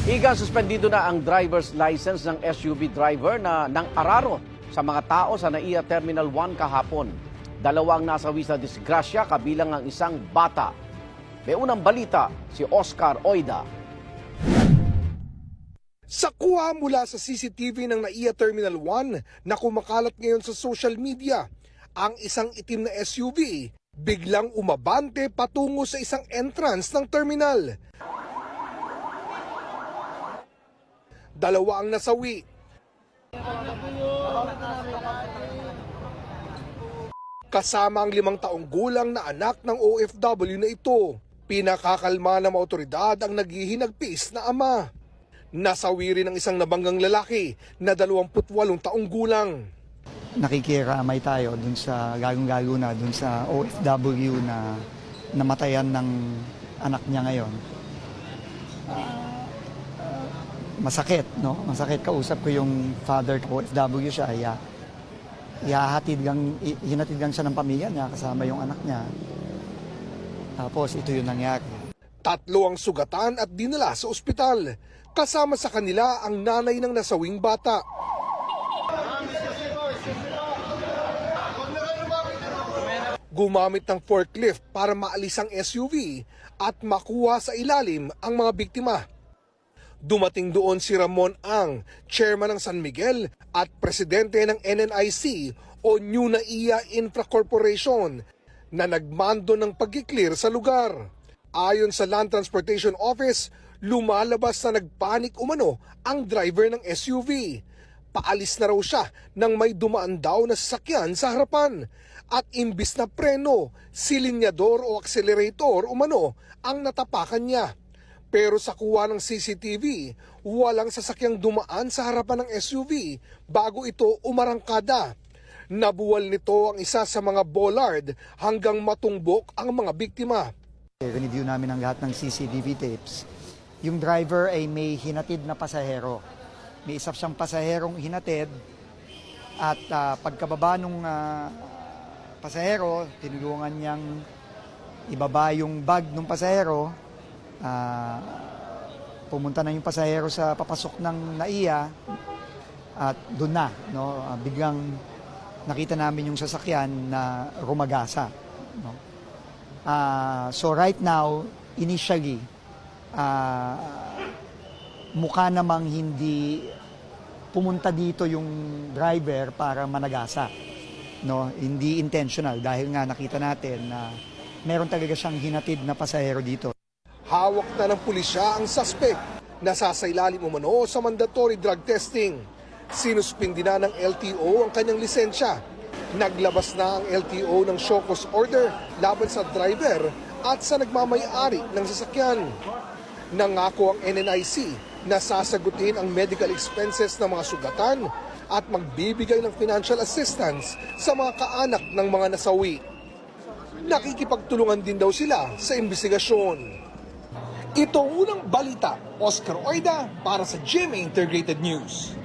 Iga, suspendido na ang driver's license ng SUV driver na nang araro sa mga tao sa NAIA Terminal 1 kahapon. Dalawang nasawi sa disgrasya kabilang ang isang bata. May unang balita si Oscar Oida. Sa kuha mula sa CCTV ng NAIA Terminal 1 na kumakalat ngayon sa social media, ang isang itim na SUV biglang umabante patungo sa isang entrance ng terminal. Dalawa ang nasawi. Kasama ang 5 taong gulang na anak ng OFW na ito. Pinakakalma ng mga otoridad ang naghihinagpis na ama. Nasawi rin ang isang nabanggang lalaki na 28 taong gulang. Nakikiramay tayo dun sa galong-galo na dun sa OFW na namatayan ng anak niya ngayon. Masakit, no? Masakit. Kausap ko yung father ko, OFW siya. Hinatid lang siya ng pamilya niya kasama yung anak niya. Tapos ito yung nangyari. 3 ang sugatan at dinala sa ospital. Kasama sa kanila ang nanay ng nasawing bata. Gumamit ng forklift para maalis ang SUV at makuha sa ilalim ang mga biktima. Dumating doon si Ramon Ang, chairman ng San Miguel at presidente ng NNIC o New NAIA Infra Corporation na nagmando ng pag-clear sa lugar. Ayon sa Land Transportation Office, lumalabas na nagpanik umano ang driver ng SUV. Paalis na raw siya nang may dumaan daw na sasakyan sa harapan at imbis na preno, silinyador o accelerator umano ang natapakan niya. Pero sa kuha ng CCTV, walang sasakyang dumaan sa harapan ng SUV bago ito umarangkada. Nabuwal nito ang isa sa mga bollard hanggang matumbok ang mga biktima. Review namin ang lahat ng CCTV tapes. Yung driver ay may hinatid na pasahero. May isa siyang pasaherong hinatid at pagkababa ng pasahero, tinulungan niyang ibaba yung bag ng pasahero. Pumunta na yung pasahero sa papasok ng NAIA at doon na, no? Biglang nakita namin yung sasakyan na rumagasa, no? So right now, initially, mukha namang hindi pumunta dito yung driver para managasa, no? Hindi intentional dahil nga nakita natin na meron talaga siyang hinatid na pasahero dito. Hawak na ng pulisya ang suspect. Nasasailalim umano sa mandatory drug testing. Sinuspindi na ng LTO ang kanyang lisensya. Naglabas na ang LTO ng show cause order laban sa driver at sa nagmamay-ari ng sasakyan. Nangako ang NNIC na sasagutin ang medical expenses ng mga sugatan at magbibigay ng financial assistance sa mga kaanak ng mga nasawi. Nakikipagtulungan din daw sila sa imbestigasyon. Ito ang unang balita, Oscar Oida para sa GMA Integrated News.